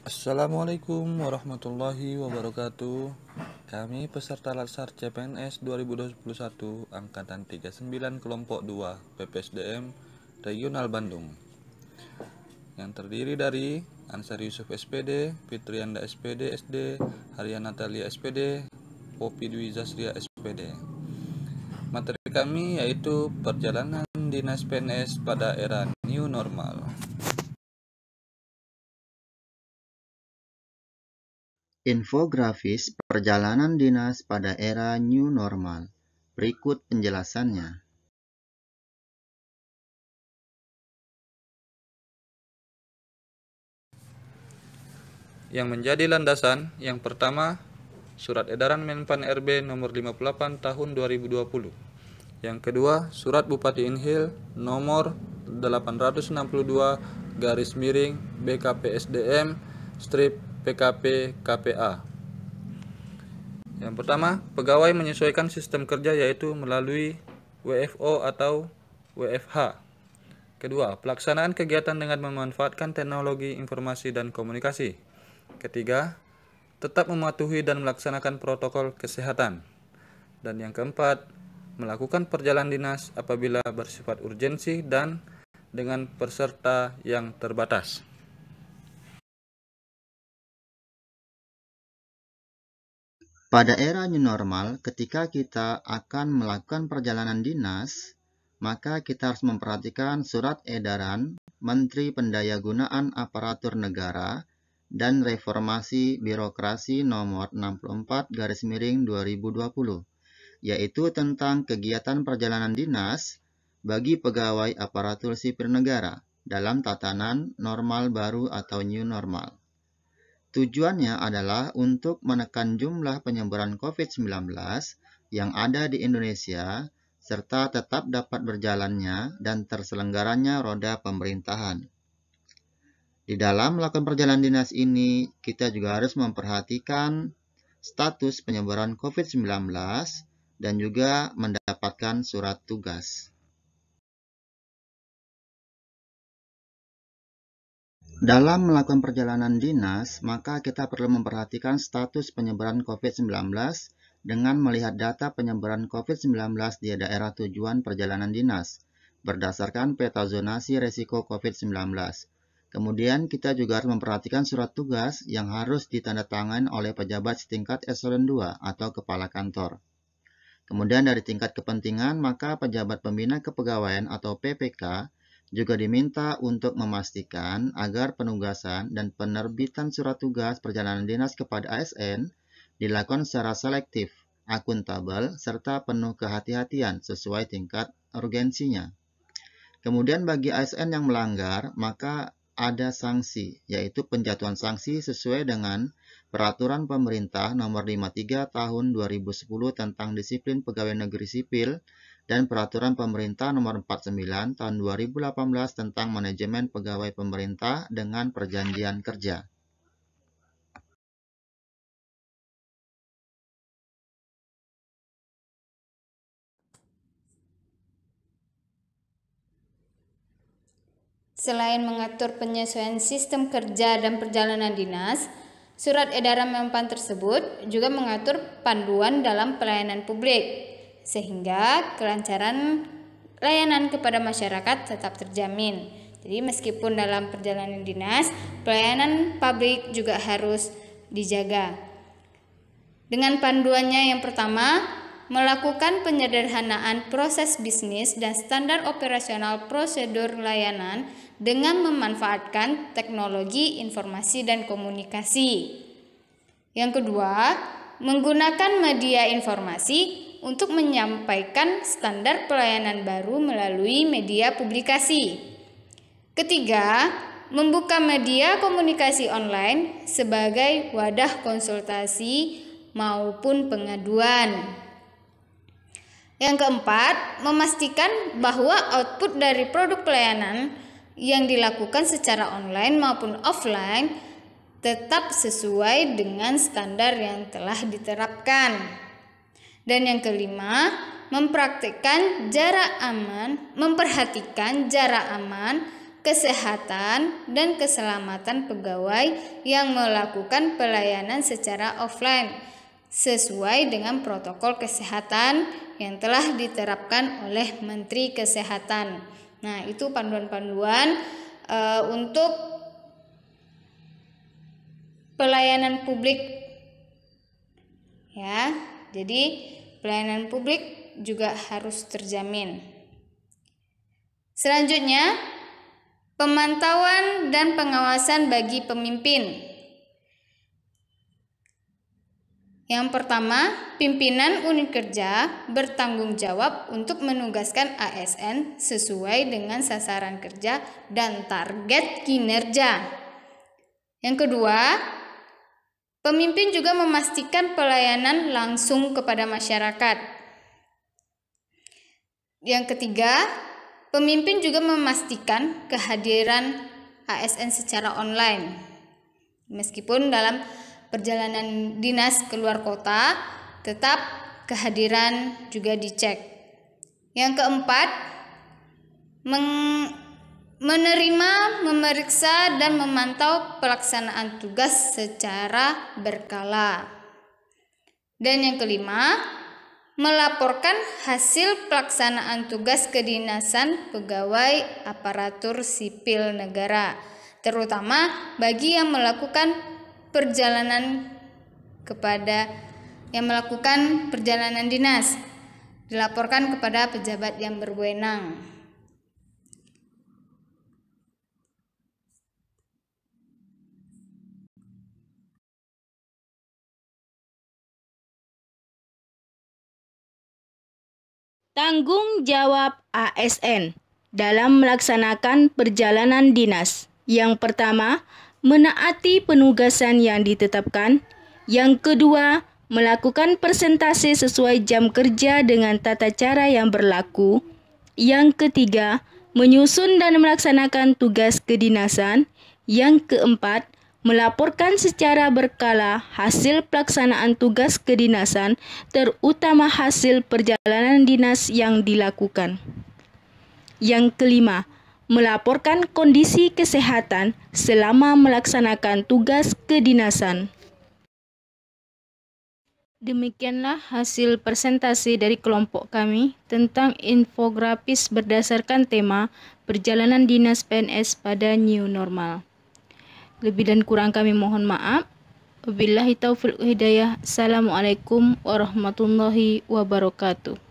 Assalamualaikum warahmatullahi wabarakatuh. Kami peserta Latsar CPNS 2021 Angkatan 39 Kelompok 2 PPSDM Regional Bandung, yang terdiri dari Ansar Yusuf SPD, Fitrianda SPD SD, Haria Natalia SPD, Popi Dwi Zasria SPD. Materi kami yaitu perjalanan dinas PNS pada era new normal. Infografis perjalanan dinas pada era new normal. Berikut penjelasannya. Yang menjadi landasan yang pertama, Surat Edaran Menpan RB nomor 58 tahun 2020. Yang kedua, Surat Bupati Inhil nomor 862 BKPSDM strip PKP KPA. Yang pertama, pegawai menyesuaikan sistem kerja yaitu melalui WFO atau WFH. Kedua, pelaksanaan kegiatan dengan memanfaatkan teknologi informasi dan komunikasi. Ketiga, tetap mematuhi dan melaksanakan protokol kesehatan. Dan yang keempat, melakukan perjalanan dinas apabila bersifat urgensi dan dengan peserta yang terbatas. Pada era new normal, ketika kita akan melakukan perjalanan dinas, maka kita harus memperhatikan Surat Edaran Menteri Pendayagunaan Aparatur Negara dan Reformasi Birokrasi nomor 64/2020, yaitu tentang kegiatan perjalanan dinas bagi pegawai aparatur sipil negara dalam tatanan normal baru atau new normal. Tujuannya adalah untuk menekan jumlah penyebaran COVID-19 yang ada di Indonesia serta tetap dapat berjalannya dan terselenggaranya roda pemerintahan. Di dalam melakukan perjalanan dinas ini, kita juga harus memperhatikan status penyebaran COVID-19 dan juga mendapatkan surat tugas. Dalam melakukan perjalanan dinas, maka kita perlu memperhatikan status penyebaran COVID-19 dengan melihat data penyebaran COVID-19 di daerah tujuan perjalanan dinas berdasarkan peta zonasi resiko COVID-19. Kemudian kita juga harus memperhatikan surat tugas yang harus ditandatangani oleh pejabat setingkat eselon 2 atau kepala kantor. Kemudian dari tingkat kepentingan, maka pejabat pembina kepegawaian atau PPK juga diminta untuk memastikan agar penugasan dan penerbitan surat tugas perjalanan dinas kepada ASN dilakukan secara selektif, akuntabel, serta penuh kehati-hatian sesuai tingkat urgensinya. Kemudian bagi ASN yang melanggar, maka ada sanksi, yaitu penjatuhan sanksi sesuai dengan Peraturan Pemerintah Nomor 53 Tahun 2010 tentang Disiplin Pegawai Negeri Sipil dan Peraturan Pemerintah Nomor 49 Tahun 2018 tentang Manajemen Pegawai Pemerintah dengan Perjanjian Kerja. Selain mengatur penyesuaian sistem kerja dan perjalanan dinas, Surat Edaran Menpan tersebut juga mengatur panduan dalam pelayanan publik, sehingga kelancaran layanan kepada masyarakat tetap terjamin. Jadi meskipun dalam perjalanan dinas, pelayanan publik juga harus dijaga. Dengan panduannya yang pertama, melakukan penyederhanaan proses bisnis dan standar operasional prosedur layanan dengan memanfaatkan teknologi informasi dan komunikasi. Yang kedua, menggunakan media informasi untuk menyampaikan standar pelayanan baru melalui media publikasi. Ketiga, membuka media komunikasi online sebagai wadah konsultasi maupun pengaduan. Yang keempat, memastikan bahwa output dari produk pelayanan yang dilakukan secara online maupun offline tetap sesuai dengan standar yang telah diterapkan. Dan yang kelima, memperhatikan jarak aman kesehatan, dan keselamatan pegawai yang melakukan pelayanan secara offline sesuai dengan protokol kesehatan yang telah diterapkan oleh Menteri Kesehatan. Nah, itu panduan-panduan untuk pelayanan publik ya. Jadi pelayanan publik juga harus terjamin. Selanjutnya, pemantauan dan pengawasan bagi pemimpin. Yang pertama, pimpinan unit kerja bertanggung jawab untuk menugaskan ASN sesuai dengan sasaran kerja dan target kinerja. Yang kedua, pemimpin juga memastikan pelayanan langsung kepada masyarakat. Yang ketiga, pemimpin juga memastikan kehadiran ASN secara online. Meskipun dalam perjalanan dinas keluar kota, tetap kehadiran juga dicek. Yang keempat, menerima, memeriksa, dan memantau pelaksanaan tugas secara berkala. Dan yang kelima, melaporkan hasil pelaksanaan tugas kedinasan pegawai aparatur sipil negara, terutama bagi yang melakukan perjalanan dinas, dilaporkan kepada pejabat yang berwenang. Tanggung jawab ASN dalam melaksanakan perjalanan dinas. Yang pertama, menaati penugasan yang ditetapkan. Yang kedua, melakukan presentasi sesuai jam kerja dengan tata cara yang berlaku. Yang ketiga, menyusun dan melaksanakan tugas kedinasan. Yang keempat, melaporkan secara berkala hasil pelaksanaan tugas kedinasan, terutama hasil perjalanan dinas yang dilakukan. Yang kelima, melaporkan kondisi kesehatan selama melaksanakan tugas kedinasan. Demikianlah hasil presentasi dari kelompok kami tentang infografis berdasarkan tema perjalanan dinas PNS pada new normal. Lebih dan kurang kami mohon maaf. Wabillahi taufiq wal hidayah. Assalamualaikum warahmatullahi wabarakatuh.